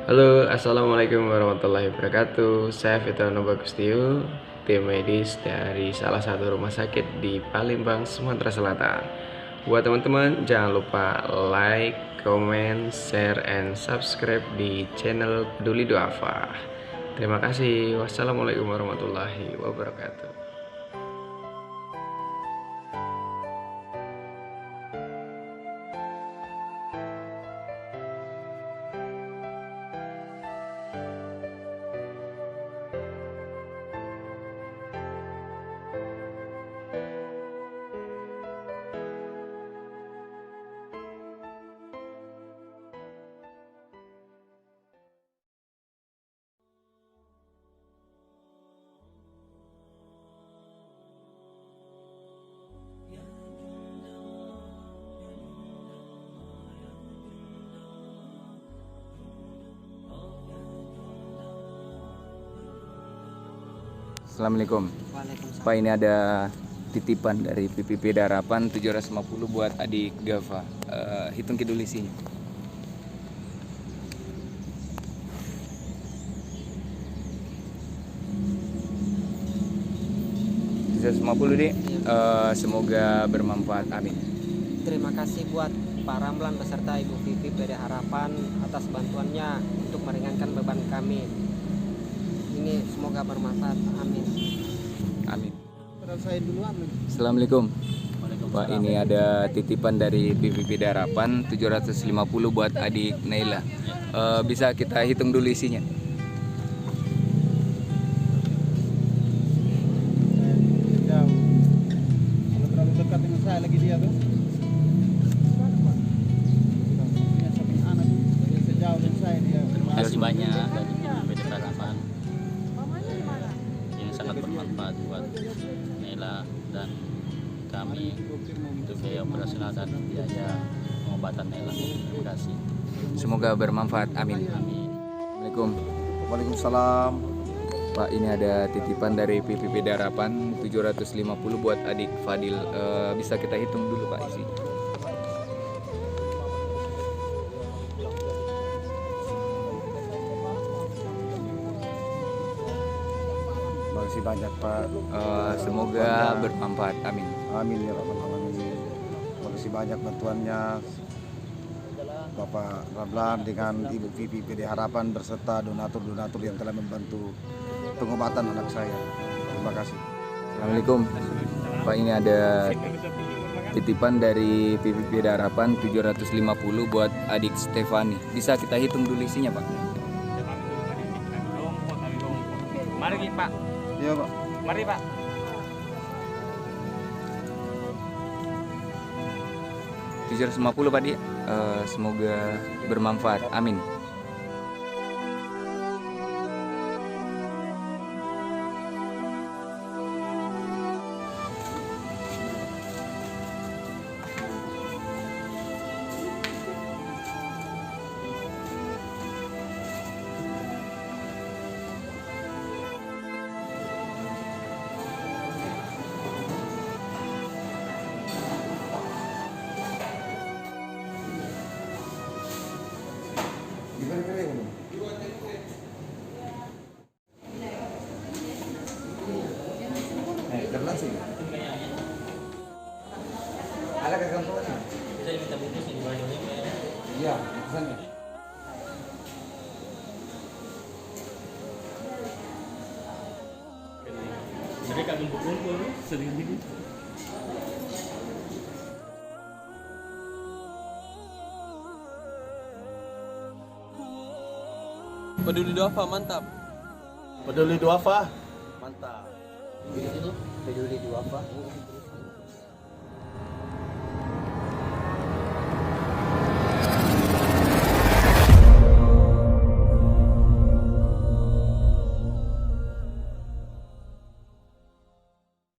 Halo, assalamualaikum warahmatullahi wabarakatuh. Saya Fitrano Bagustio, tim medis dari salah satu rumah sakit di Palembang, Sumatera Selatan. Buat teman-teman, jangan lupa like, comment, share, and subscribe di channel Peduli Duafa. Terima kasih. Wassalamualaikum warahmatullahi wabarakatuh. Assalamualaikum. Waalaikumsalam. Pak, ini ada titipan dari PPP Harapan 750 buat adik Gava. Hitung dulu isinya. Dik. Semoga bermanfaat. Amin. Terima kasih buat Pak Ramlan beserta Ibu Vivi PD Harapan atas bantuannya untuk meringankan beban kami. Ini semoga bermanfaat. Amin. Amin. Assalamualaikum. Pak, ini ada titipan dari PPP Harapan 750 buat adik Naila. Bisa kita hitung dulu isinya. Kalau terlalu dekat dengan saya lagi dia tuh. Punya samping anak, jadi sejauh dari saya dia. Terima kasih banyak dari PD Harapan yang sangat bermanfaat buat Nela dan kami untuk biaya operasional dan biaya pengobatan Nela. Terima kasih. Semoga bermanfaat. Amin. Amin. Assalamualaikum. Waalaikumsalam. Pak, ini ada titipan dari PPP Harapan 750 buat adik Fadil. Bisa kita hitung dulu Pak isi. Terima kasih banyak Pak. Semoga bermanfaat. Amin. Amin ya rabbal alamin. Terima kasih banyak bantuannya Bapak Ramlan dengan Ibu Vivi PD Harapan berserta donatur-donatur yang telah membantu pengobatan anak saya. Terima kasih. Assalamualaikum. Pak, ini ada titipan dari PPP Harapan 750 buat adik Stefani. Bisa kita hitung dulu isinya Pak. Mari Pak. Iya Pak. Mari Pak. Rp750 Pak dia. Semoga bermanfaat. Amin. Ada kegantungannya? Bisa diminta bungkusnya di bajunya. Iya, pesannya. Jadi kami kumpul sering ini. Peduli Duafa mantap. Peduli Duafa. Mantap. Peduli Duafa.